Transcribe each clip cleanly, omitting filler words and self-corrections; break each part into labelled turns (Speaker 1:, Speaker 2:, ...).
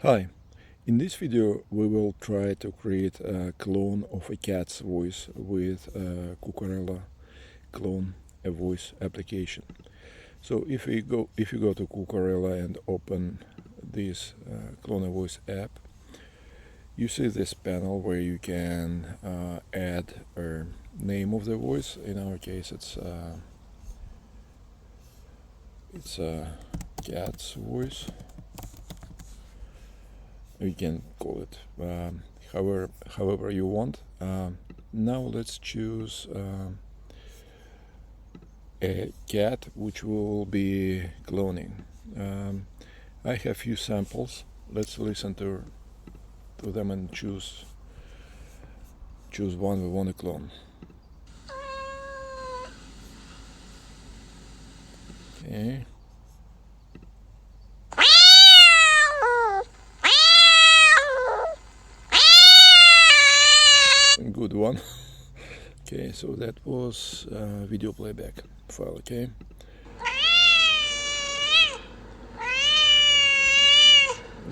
Speaker 1: Hi, in this video we will try to create a clone of a cat's voice with a Kukarella clone a voice application. So if you go to Kukarella and open this clone a voice app, you see this panel where you can add a name of the voice. In our case it's a cat's voice. You can call it however you want. Now let's choose a cat which we will be cloning. I have few samples. Let's listen to them and choose one we want to clone. Okay. Good one. Okay, so that was video playback file. Okay.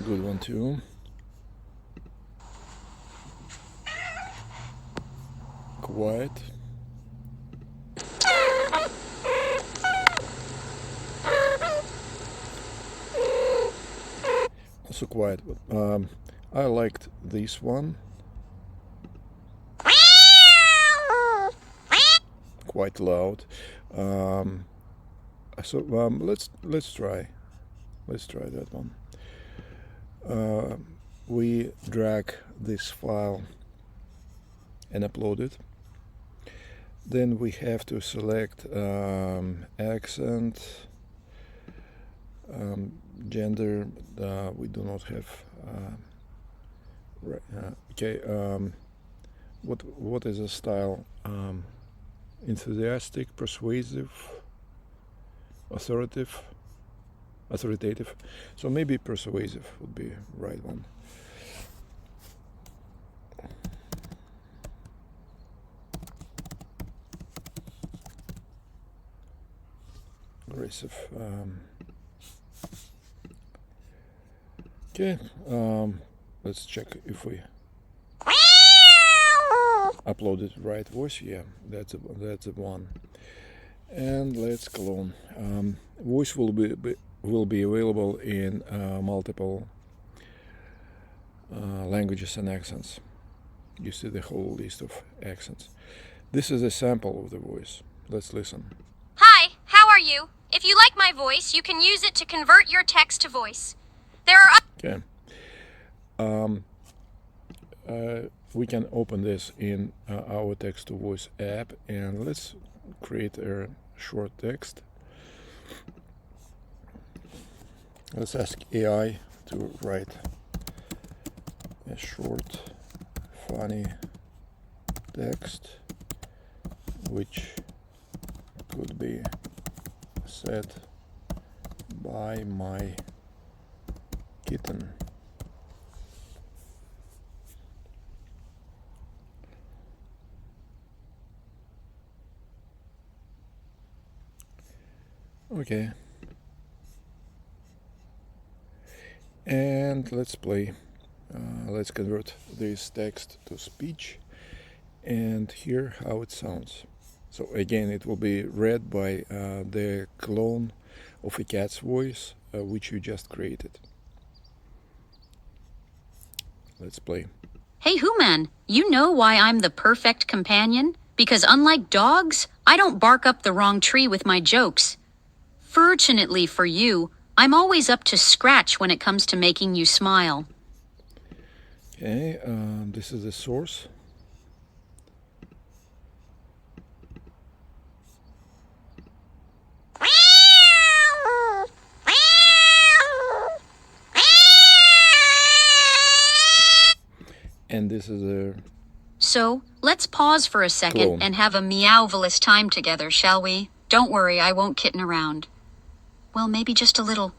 Speaker 1: Good one too. Quiet. Also quiet, but I liked this one. Quite loud. Let's try that one. We drag this file and upload it. Then we have to select accent, gender. We do not have. Okay. What is the style? Enthusiastic, persuasive, authoritative. So maybe persuasive would be the right one. Aggressive. Okay. Let's check if we uploaded right voice. Yeah, that's a one. And let's clone. Voice will be available in multiple languages and accents. You see the whole list of accents. This is a sample of the voice. Let's listen.
Speaker 2: Hi, how are you? If you like my voice, you can use it to convert your text to voice. There are
Speaker 1: Okay. We can open this in our text-to-voice app, and let's create a short text. Let's ask AI to write a short, funny text which could be said by my kitten. Okay. And let's play. Let's convert this text to speech and hear how it sounds. So again, it will be read by the clone of a cat's voice which you just created. Let's play.
Speaker 2: Hey, Human, you know why I'm the perfect companion? Because unlike dogs, I don't bark up the wrong tree with my jokes. Fortunately for you, I'm always up to scratch when it comes to making you smile.
Speaker 1: Okay, this is the source. And this is a
Speaker 2: So, let's pause for a second
Speaker 1: clone.
Speaker 2: and have a meowvelous time together, shall we? Don't worry, I won't kitten around. Well, maybe just a little.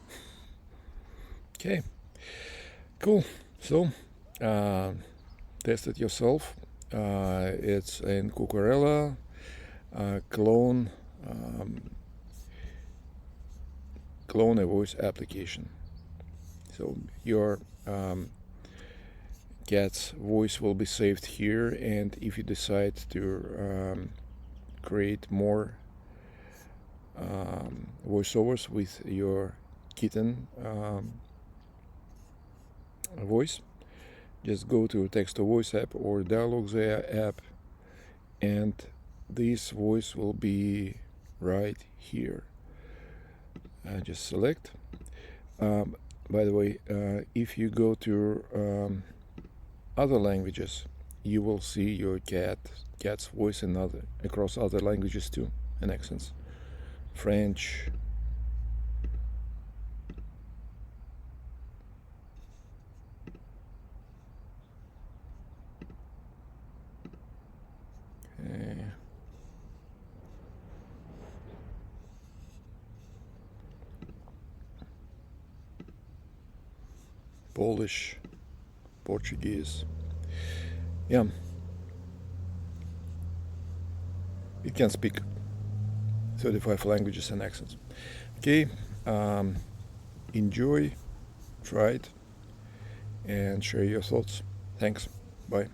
Speaker 1: Okay, cool. So test it yourself. It's in Kukarella clone a voice application. So your cat's voice will be saved here, and if you decide to create more voiceovers with your kitten voice, just go to text to voice app or dialogues app, and this voice will be right here. Just select. By the way, if you go to other languages, you will see your cat's voice in across other languages too, and accents. French, Polish, Portuguese. Yeah, it can speak 35 languages and accents. Okay, enjoy, try it, and share your thoughts. Thanks. Bye.